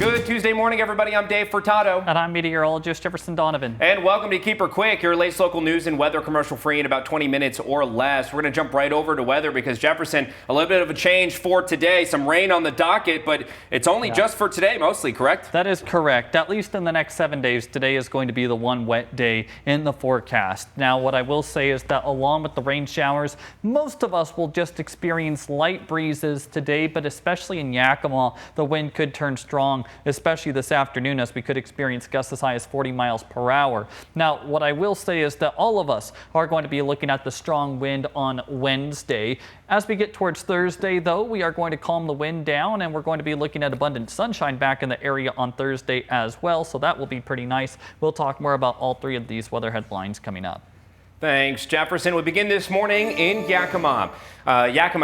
Good Tuesday morning, everybody. I'm Dave Furtado. And I'm meteorologist Jefferson Donovan. And welcome to Keep Her Quick, your latest local news and weather commercial free in about 20 minutes or less. We're going to jump right over to weather because, Jefferson, a little bit of a change for today. Some rain on the docket, but it's only just for today mostly, correct? That is correct. At least in the next 7 days, today is going to be the one wet day in the forecast. Now, what I will say is that along with the rain showers, most of us will just experience light breezes today, but especially in Yakima, the wind could turn strong, especially this afternoon, as we could experience gusts as high as 40 miles per hour. Now, what I will say is that all of us are going to be looking at the strong wind on Wednesday. As we get towards Thursday, though, we are going to calm the wind down, and we're going to be looking at abundant sunshine back in the area on Thursday as well, so that will be pretty nice. We'll talk more about all three of these weather headlines coming up. Thanks, Jefferson. We begin this morning in Yakima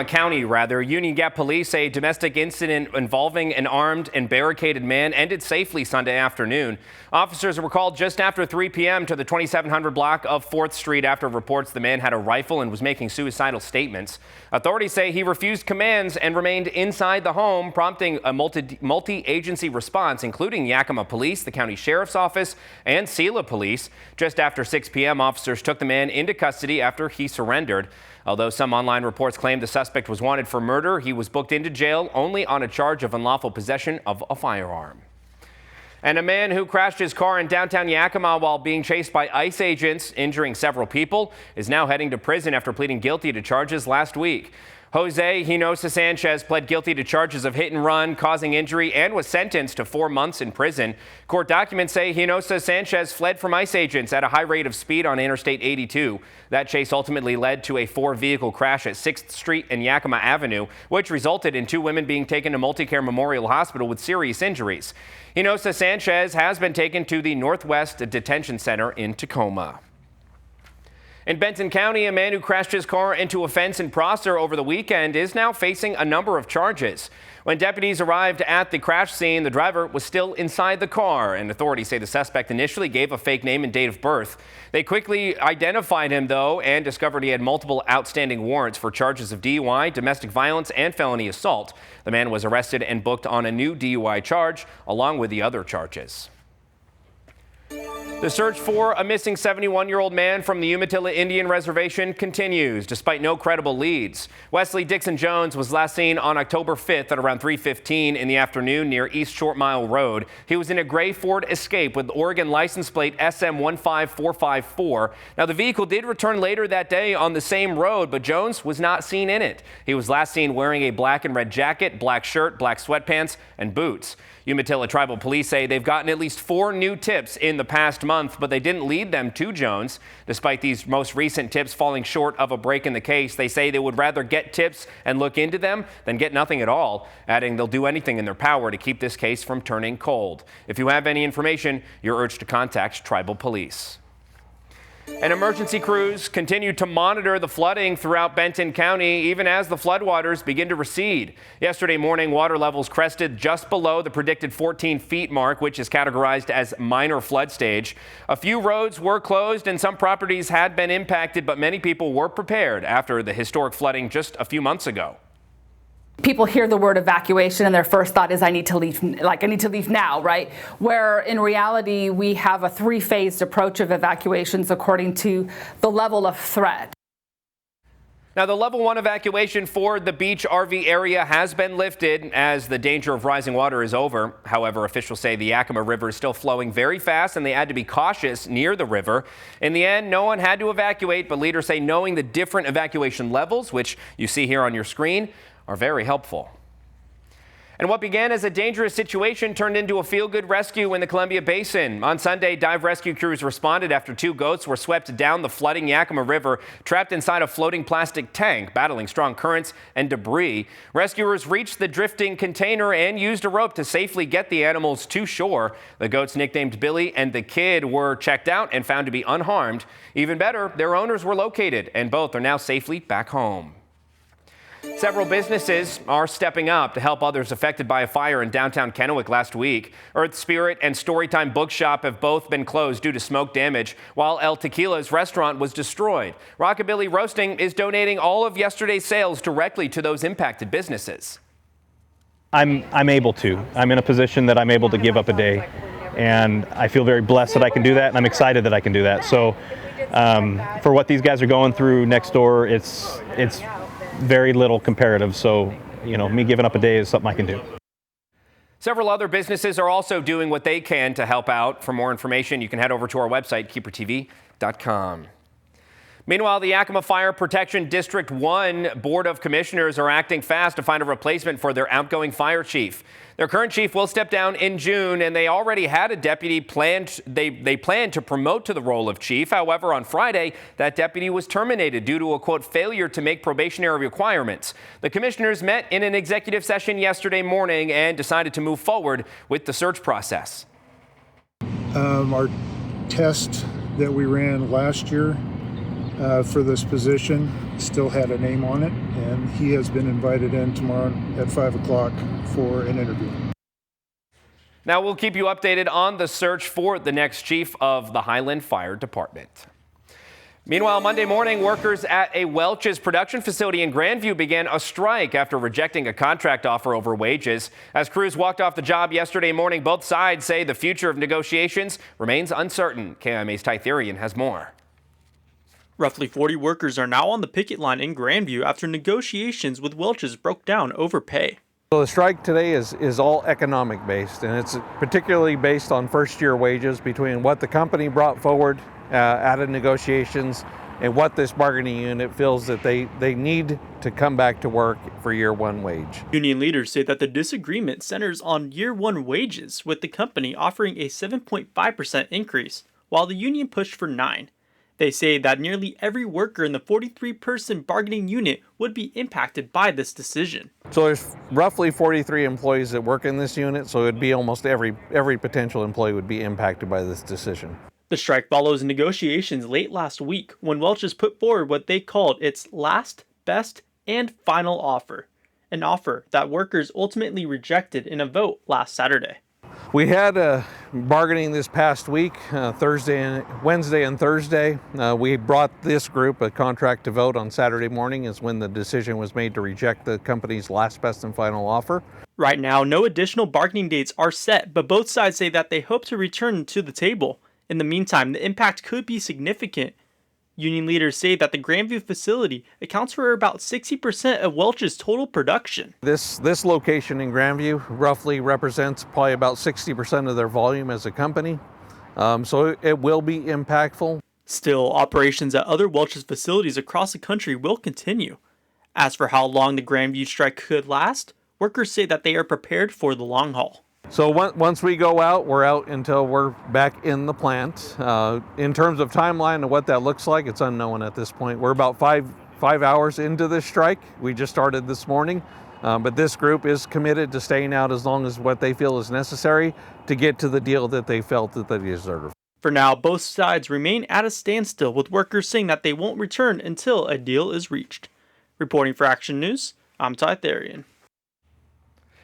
County. Union Gap Police say a domestic incident involving an armed and barricaded man ended safely Sunday afternoon. Officers were called just after 3 p.m. to the 2700 block of 4th Street after reports the man had a rifle and was making suicidal statements. Authorities say he refused commands and remained inside the home, prompting a multi-agency response, including Yakima Police, the county sheriff's office, and Sela Police. Just after 6 p.m., officers took the man into custody after he surrendered. Although some online reports claim the suspect was wanted for murder, he was booked into jail only on a charge of unlawful possession of a firearm. And a man who crashed his car in downtown Yakima while being chased by ICE agents, injuring several people, is now heading to prison after pleading guilty to charges last week. Jose Hinosa Sanchez pled guilty to charges of hit and run, causing injury, and was sentenced to 4 months in prison. Court documents say Hinosa Sanchez fled from ICE agents at a high rate of speed on Interstate 82. That chase ultimately led to a 4-vehicle crash at 6th Street and Yakima Avenue, which resulted in 2 women being taken to Multicare Memorial Hospital with serious injuries. Hinosa Sanchez has been taken to the Northwest Detention Center in Tacoma. In Benton County, a man who crashed his car into a fence in Prosser over the weekend is now facing a number of charges. When deputies arrived at the crash scene, the driver was still inside the car, and authorities say the suspect initially gave a fake name and date of birth. They quickly identified him, though, and discovered he had multiple outstanding warrants for charges of DUI, domestic violence, and felony assault. The man was arrested and booked on a new DUI charge, along with the other charges. The search for a missing 71-year-old man from the Umatilla Indian Reservation continues, despite no credible leads. Wesley Dixon Jones was last seen on October 5th at around 3:15 in the afternoon near East Short Mile Road. He was in a gray Ford Escape with Oregon license plate SM15454. Now, the vehicle did return later that day on the same road, but Jones was not seen in it. He was last seen wearing a black and red jacket, black shirt, black sweatpants, and boots. Umatilla Tribal Police say they've gotten at least 4 new tips in the past month, but they didn't lead them to Jones. Despite these most recent tips falling short of a break in the case, they say they would rather get tips and look into them than get nothing at all, adding they'll do anything in their power to keep this case from turning cold. If you have any information, you're urged to contact Tribal Police. And emergency crews continue to monitor the flooding throughout Benton County, even as the floodwaters begin to recede. Yesterday morning, water levels crested just below the predicted 14 feet mark, which is categorized as minor flood stage. A few roads were closed and some properties had been impacted, but many people were prepared after the historic flooding just a few months ago. People hear the word evacuation and their first thought is I need to leave now, right? Where in reality, we have a 3-phased approach of evacuations according to the level of threat. Now, the level 1 evacuation for the beach RV area has been lifted as the danger of rising water is over. However, officials say the Yakima River is still flowing very fast and they had to be cautious near the river. In the end, no one had to evacuate, but leaders say knowing the different evacuation levels, which you see here on your screen, are very helpful. And what began as a dangerous situation turned into a feel-good rescue in the Columbia Basin. On Sunday, dive rescue crews responded after 2 goats were swept down the flooding Yakima River, trapped inside a floating plastic tank, battling strong currents and debris. Rescuers reached the drifting container and used a rope to safely get the animals to shore. The goats, nicknamed Billy and the Kid, were checked out and found to be unharmed. Even better, their owners were located, and both are now safely back home. Several businesses are stepping up to help others affected by a fire in downtown Kennewick last week. Earth Spirit and Storytime Bookshop have both been closed due to smoke damage, while El Tequila's restaurant was destroyed. Rockabilly Roasting is donating all of yesterday's sales directly to those impacted businesses. I'm able to. I'm in a position that I'm able to give up a day, and I feel very blessed that I can do that, and I'm excited that I can do that. So for what these guys are going through next door, it's very little comparative. So, you know, me giving up a day is something I can do. Several other businesses are also doing what they can to help out. For more information, you can head over to our website, KEPRtv.com. Meanwhile, the Yakima Fire Protection District 1 Board of Commissioners are acting fast to find a replacement for their outgoing fire chief. Their current chief will step down in June, and they already had a deputy planned. They planned to promote to the role of chief. However, on Friday, that deputy was terminated due to a, quote, failure to make probationary requirements. The commissioners met in an executive session yesterday morning and decided to move forward with the search process. Our test that we ran last year for this position still had a name on it, and he has been invited in tomorrow at 5 o'clock for an interview. Now we'll keep you updated on the search for the next chief of the Highland Fire Department. Meanwhile, Monday morning, workers at a Welch's production facility in Grandview began a strike after rejecting a contract offer over wages. As crews walked off the job yesterday morning, both sides say the future of negotiations remains uncertain. KIMA's Tytherian has more. Roughly 40 workers are now on the picket line in Grandview after negotiations with Welch's broke down over pay. So the strike today is all economic based, and it's particularly based on first year wages between what the company brought forward out of negotiations and what this bargaining unit feels that they need to come back to work for year one wage. Union leaders say that the disagreement centers on year one wages, with the company offering a 7.5% increase, while the union pushed for 9%. They say that nearly every worker in the 43-person bargaining unit would be impacted by this decision. So there's roughly 43 employees that work in this unit, so it'd be almost every potential employee would be impacted by this decision. The strike follows negotiations late last week when Welch's put forward what they called its last, best, and final offer, an offer that workers ultimately rejected in a vote last Saturday. We had bargaining this past week, Wednesday and Thursday. We brought this group a contract to vote on Saturday morning is when the decision was made to reject the company's last, best, and final offer. Right now, no additional bargaining dates are set, but both sides say that they hope to return to the table. In the meantime, the impact could be significant. Union leaders say that the Grandview facility accounts for about 60% of Welch's total production. This location in Grandview roughly represents probably about 60% of their volume as a company, so it will be impactful. Still, operations at other Welch's facilities across the country will continue. As for how long the Grandview strike could last, workers say that they are prepared for the long haul. So once we go out, we're out until we're back in the plant. In terms of timeline and what that looks like, it's unknown at this point. We're about five hours into this strike. We just started this morning, but this group is committed to staying out as long as what they feel is necessary to get to the deal that they felt that they deserve. For now, both sides remain at a standstill, with workers saying that they won't return until a deal is reached. Reporting for Action News, I'm Tytherian.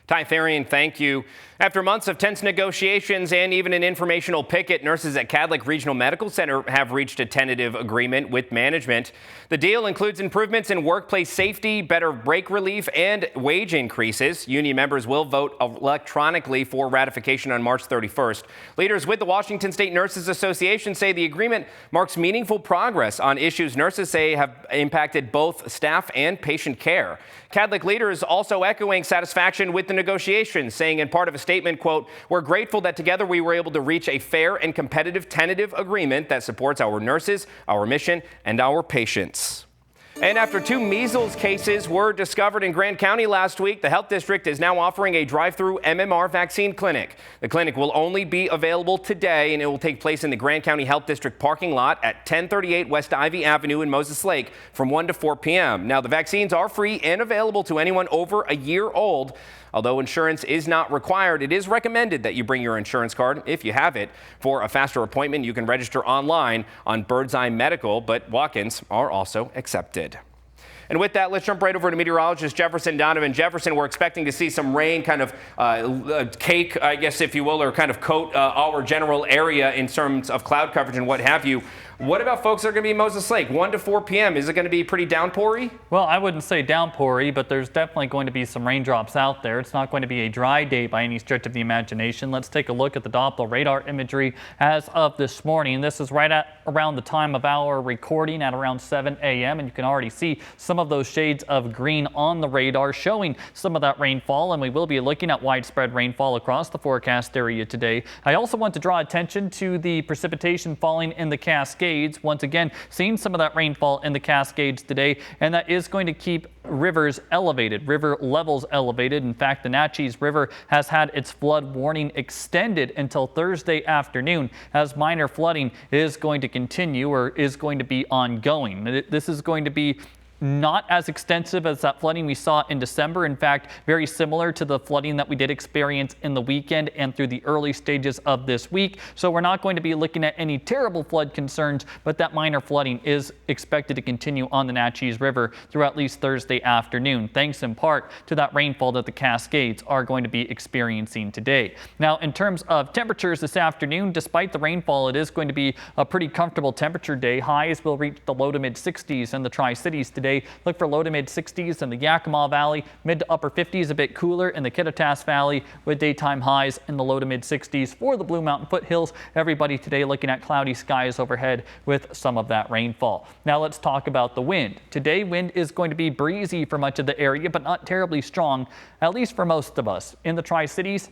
Tytherian, thank you. After months of tense negotiations and even an informational picket, nurses at Kennewick Regional Medical Center have reached a tentative agreement with management. The deal includes improvements in workplace safety, better break relief, and wage increases. Union members will vote electronically for ratification on March 31st. Leaders with the Washington State Nurses Association say the agreement marks meaningful progress on issues nurses say have impacted both staff and patient care. Kennewick leaders also echoing satisfaction with the negotiations, saying in part of a statement, quote, "We're grateful that together we were able to reach a fair and competitive tentative agreement that supports our nurses, our mission, and our patients." And after 2 measles cases were discovered in Grand County last week, the health district is now offering a drive-through MMR vaccine clinic. The clinic will only be available today, and it will take place in the Grand County Health District parking lot at 1038 West Ivy Avenue in Moses Lake from 1 to 4 p.m. Now, the vaccines are free and available to anyone over a year old. Although insurance is not required, it is recommended that you bring your insurance card if you have it. For a faster appointment, you can register online on Birdseye Medical, but walk-ins are also accepted. And with that, let's jump right over to meteorologist Jefferson Donovan. Jefferson, we're expecting to see some rain kind of cake, I guess, if you will, or kind of coat our general area in terms of cloud coverage and what have you. What about folks that are going to be in Moses Lake, 1 to 4 p.m.? Is it going to be pretty downpoury? Well, I wouldn't say downpoury, but there's definitely going to be some raindrops out there. It's not going to be a dry day by any stretch of the imagination. Let's take a look at the Doppler radar imagery as of this morning. This is right at around the time of our recording at around 7 a.m. and you can already see some of those shades of green on the radar showing some of that rainfall, and we will be looking at widespread rainfall across the forecast area today. I also want to draw attention to the precipitation falling in the Cascades. Once again, seeing some of that rainfall in the Cascades today, and that is going to keep rivers elevated, river levels elevated. In fact, the Natchez River has had its flood warning extended until Thursday afternoon, as minor flooding is going to continue or is going to be ongoing. This is going to be not as extensive as that flooding we saw in December. In fact, very similar to the flooding that we did experience in the weekend and through the early stages of this week. So we're not going to be looking at any terrible flood concerns, but that minor flooding is expected to continue on the Natchez River through at least Thursday afternoon, thanks in part to that rainfall that the Cascades are going to be experiencing today. Now, in terms of temperatures this afternoon, despite the rainfall, it is going to be a pretty comfortable temperature day. Highs will reach the low to mid 60s in the Tri-Cities today. Look for low to mid 60s in the Yakima Valley, mid to upper 50s, a bit cooler in the Kittitas Valley, with daytime highs in the low to mid 60s for the Blue Mountain foothills. Everybody today looking at cloudy skies overhead with some of that rainfall. Now let's talk about the wind. Today, wind is going to be breezy for much of the area, but not terribly strong, at least for most of us. In the Tri-Cities,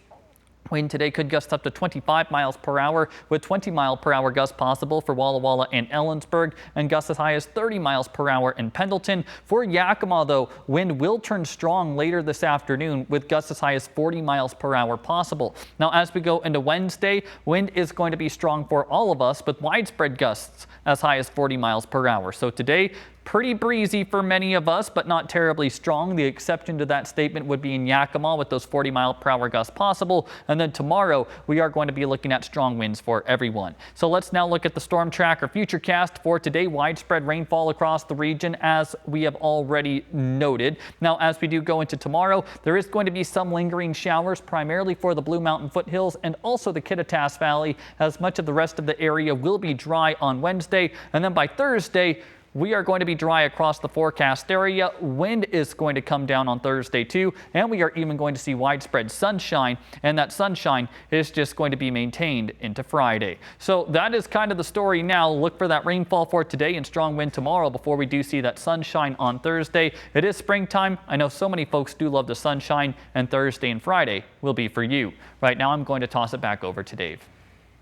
wind today could gust up to 25 miles per hour, with 20 mile per hour gusts possible for Walla Walla and Ellensburg, and gusts as high as 30 miles per hour in Pendleton. For Yakima, though, wind will turn strong later this afternoon, with gusts as high as 40 miles per hour possible. Now, as we go into Wednesday, wind is going to be strong for all of us, with widespread gusts as high as 40 miles per hour. So today, pretty breezy for many of us, but not terribly strong. The exception to that statement would be in Yakima, with those 40 mile per hour gusts possible. And then tomorrow, we are going to be looking at strong winds for everyone. So let's now look at the storm tracker futurecast for today. Widespread rainfall across the region, as we have already noted. Now, as we do go into tomorrow, there is going to be some lingering showers, primarily for the Blue Mountain foothills and also the Kittitas Valley, as much of the rest of the area will be dry on Wednesday. And then by Thursday, we are going to be dry across the forecast area. Wind is going to come down on Thursday too, and we are even going to see widespread sunshine, and that sunshine is just going to be maintained into Friday. So that is kind of the story now. Look for that rainfall for today and strong wind tomorrow before we do see that sunshine on Thursday. It is springtime. I know so many folks do love the sunshine, and Thursday and Friday will be for you. Right now, I'm going to toss it back over to Dave.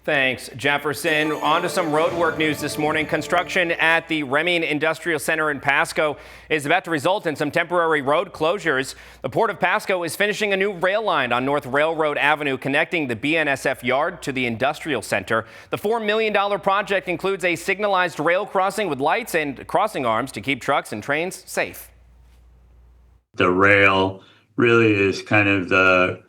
Thanks, Jefferson. On to some roadwork news this morning. Construction at the Reming Industrial Center in Pasco is about to result in some temporary road closures. The Port of Pasco is finishing a new rail line on North Railroad Avenue connecting the BNSF yard to the Industrial Center. The $4 million project includes a signalized rail crossing with lights and crossing arms to keep trucks and trains safe. The rail really is kind of the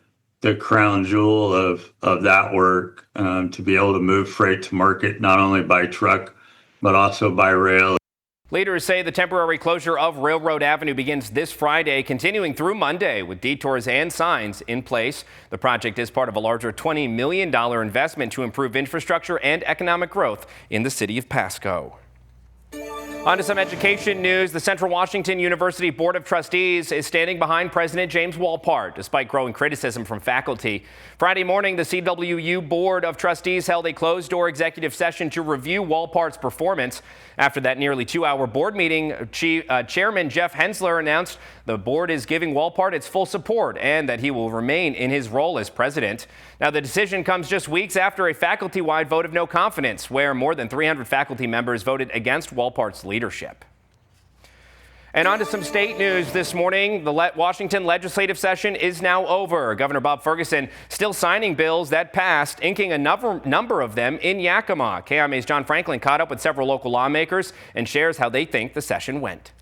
crown jewel of that work, to be able to move freight to market, not only by truck, but also by rail. Leaders say the temporary closure of Railroad Avenue begins this Friday, continuing through Monday with detours and signs in place. The project is part of a larger $20 million investment to improve infrastructure and economic growth in the city of Pasco. On to some education news. The Central Washington University Board of Trustees is standing behind President James Wolpart, despite growing criticism from faculty. Friday morning, the CWU Board of Trustees held a closed-door executive session to review Wolpart's performance. After that nearly two-hour board meeting, Chairman Jeff Hensler announced the board is giving Wolpart its full support and that he will remain in his role as president. Now, the decision comes just weeks after a faculty-wide vote of no confidence, where more than 300 faculty members voted against Wolpart's leadership. And on to some state news this morning. The Washington legislative session is now over. Governor Bob Ferguson still signing bills that passed, inking a number of them in Yakima. KIMA's John Franklin caught up with several local lawmakers and shares how they think the session went.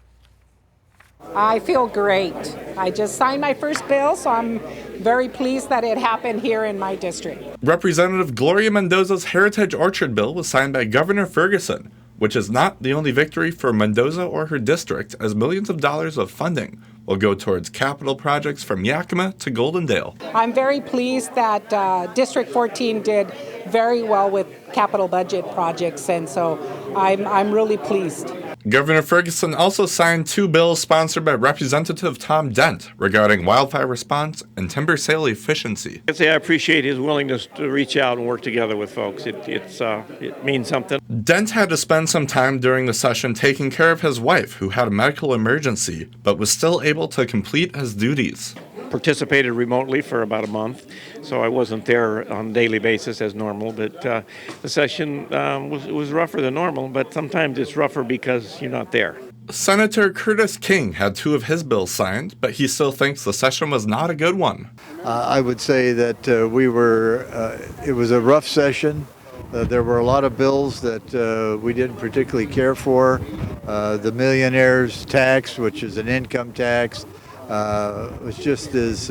I feel great. I just signed my first bill, so I'm very pleased that it happened here in my district. Representative Gloria Mendoza's Heritage Orchard bill was signed by Governor Ferguson, which is not the only victory for Mendoza or her district, as millions of dollars of funding will go towards capital projects from Yakima to Goldendale. I'm very pleased that District 14 did very well with capital budget projects, and so I'm really pleased. Governor Ferguson also signed 2 bills sponsored by Representative Tom Dent regarding wildfire response and timber sale efficiency. I appreciate his willingness to reach out and work together with folks. It means something. Dent had to spend some time during the session taking care of his wife, who had a medical emergency, but was still able to complete his duties. Participated remotely for about a month, so I wasn't there on a daily basis as normal, but the session was rougher than normal, but sometimes it's rougher because you're not there. Senator Curtis King had 2 of his bills signed, but he still thinks the session was not a good one. I would say that it was a rough session. There were a lot of bills that we didn't particularly care for. The millionaire's tax, which is an income tax, was just as,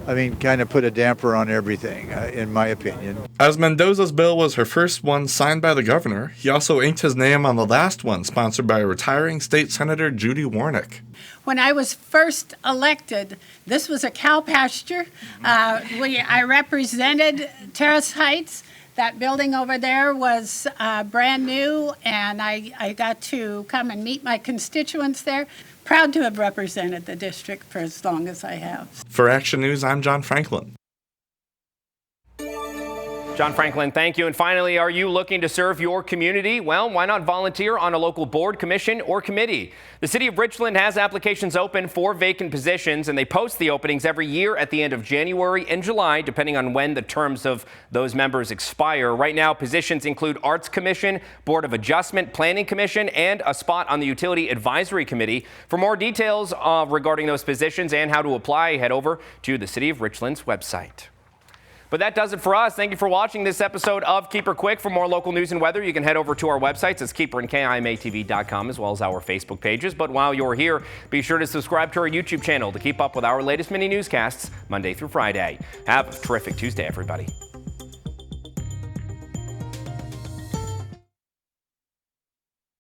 kind of put a damper on everything, in my opinion. As Mendoza's bill was her first one signed by the governor, he also inked his name on the last one sponsored by retiring State Senator Judy Warnick. When I was first elected, this was a cow pasture. I represented Terrace Heights. That building over there was brand new, and I got to come and meet my constituents there. Proud to have represented the district for as long as I have. For Action News, I'm John Franklin. John Franklin, thank you. And finally, are you looking to serve your community? Well, why not volunteer on a local board, commission, or committee? The City of Richland has applications open for vacant positions, and they post the openings every year at the end of January and July, depending on when the terms of those members expire. Right now, positions include Arts Commission, Board of Adjustment, Planning Commission, and a spot on the Utility Advisory Committee. For more details regarding those positions and how to apply, head over to the City of Richland's website. But that does it for us. Thank you for watching this episode of Keeper Quick. For more local news and weather, you can head over to our websites. It's Keeper and KIMATV.com, as well as our Facebook pages. But while you're here, be sure to subscribe to our YouTube channel to keep up with our latest mini newscasts Monday through Friday. Have a terrific Tuesday, everybody.